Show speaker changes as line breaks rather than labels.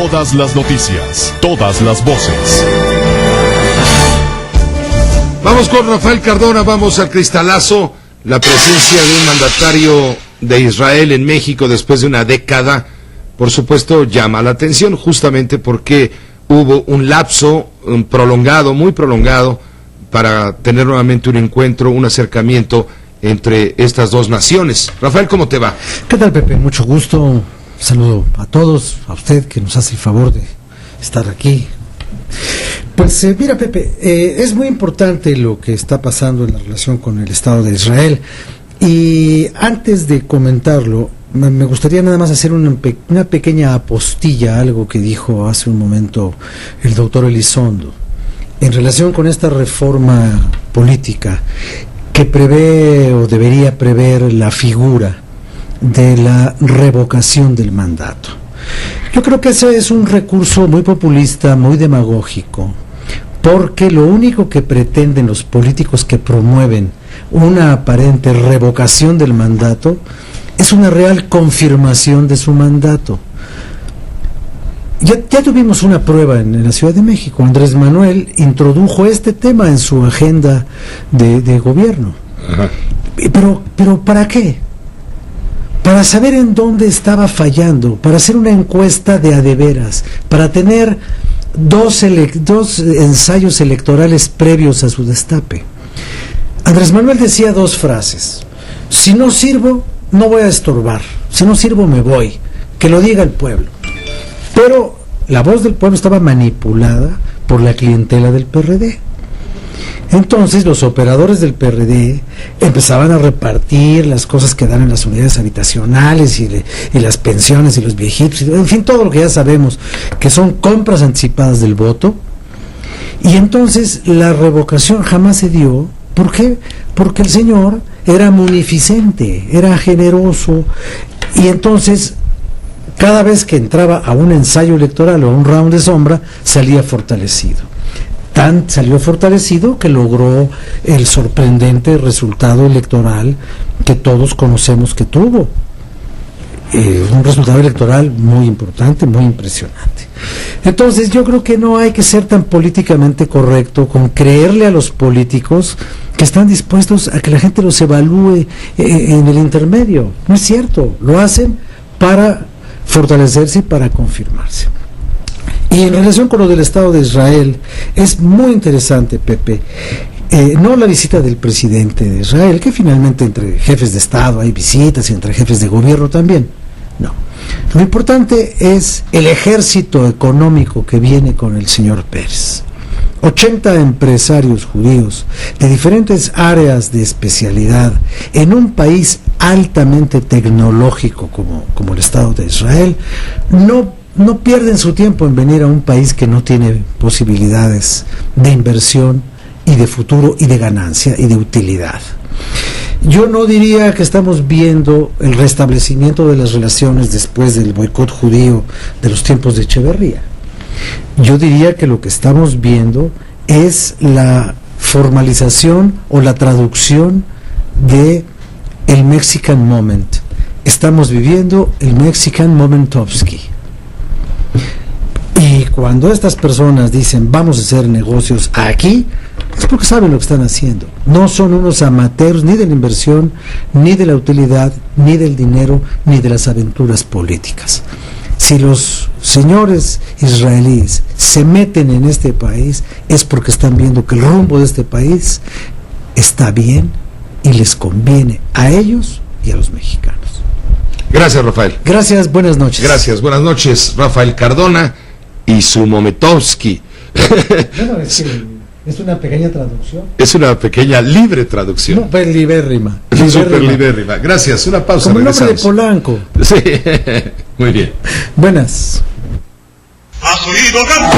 Todas las noticias, todas las voces.
Vamos con Rafael Cardona, vamos al cristalazo. La presencia de un mandatario de Israel en México después de una década, por supuesto, llama la atención, justamente porque hubo un lapso prolongado, muy prolongado, para tener nuevamente un encuentro, un acercamiento entre estas dos naciones. Rafael, ¿cómo te va?
¿Qué tal, Pepe? Mucho gusto. Saludo a todos, a usted que nos hace el favor de estar aquí. Pues mira, Pepe, es muy importante lo que está pasando en la relación con el Estado de Israel, y antes de comentarlo me gustaría nada más hacer una pequeña apostilla a algo que dijo hace un momento el doctor Elizondo en relación con esta reforma política que prevé o debería prever la figura de la revocación del mandato. Yo creo que ese es un recurso muy populista, muy demagógico, porque lo único que pretenden los políticos que promueven una aparente revocación del mandato es una real confirmación de su mandato. Ya tuvimos una prueba en la Ciudad de México. Andrés Manuel introdujo este tema en su agenda de gobierno.
Ajá.
Pero ¿para qué? Para saber en dónde estaba fallando, para hacer una encuesta de a de veras, para tener dos ensayos electorales previos a su destape. Andrés Manuel decía dos frases: si no sirvo, no voy a estorbar; si no sirvo, me voy; que lo diga el pueblo. Pero la voz del pueblo estaba manipulada por la clientela del PRD. Entonces los operadores del PRD empezaban a repartir las cosas que dan en las unidades habitacionales y las pensiones y los viejitos, en fin, todo lo que ya sabemos, que son compras anticipadas del voto. Y entonces la revocación jamás se dio. ¿Por qué? Porque el señor era munificente, era generoso, y entonces cada vez que entraba a un ensayo electoral o a un round de sombra, salía fortalecido. Salió fortalecido que logró el sorprendente resultado electoral que todos conocemos que tuvo. Un resultado electoral muy importante, muy impresionante. Entonces yo creo que no hay que ser tan políticamente correcto con creerle a los políticos que están dispuestos a que la gente los evalúe en el intermedio. No es cierto, lo hacen para fortalecerse y para confirmarse. Y en relación con lo del Estado de Israel, es muy interesante, Pepe, no la visita del presidente de Israel, que finalmente entre jefes de Estado hay visitas y entre jefes de gobierno también. No. Lo importante es el ejército económico que viene con el señor Pérez. 80 empresarios judíos de diferentes áreas de especialidad en un país altamente tecnológico como el Estado de Israel, no pierden su tiempo en venir a un país que no tiene posibilidades de inversión y de futuro y de ganancia y de utilidad. Yo no diría que estamos viendo el restablecimiento de las relaciones después del boicot judío de los tiempos de Echeverría. Yo diría que lo que estamos viendo es la formalización o la traducción de el Mexican Moment. Estamos viviendo el Mexican Momentovsky. Y cuando estas personas dicen vamos a hacer negocios aquí, es porque saben lo que están haciendo. No son unos amateurs ni de la inversión, ni de la utilidad, ni del dinero, ni de las aventuras políticas. Si los señores israelíes se meten en este país, es porque están viendo que el rumbo de este país está bien y les conviene a ellos y a los mexicanos.
Gracias, Rafael.
Gracias, buenas noches.
Gracias, buenas noches, Rafael Cardona y su Momentovsky.
Bueno, es una pequeña traducción.
Es una pequeña libre traducción.
No, pues libérrima.
Súper libérrima. Gracias, una pausa.
Como el nombre de
regresamos.
Polanco.
Sí, muy bien.
Buenas.
¿Has oído, Rambo?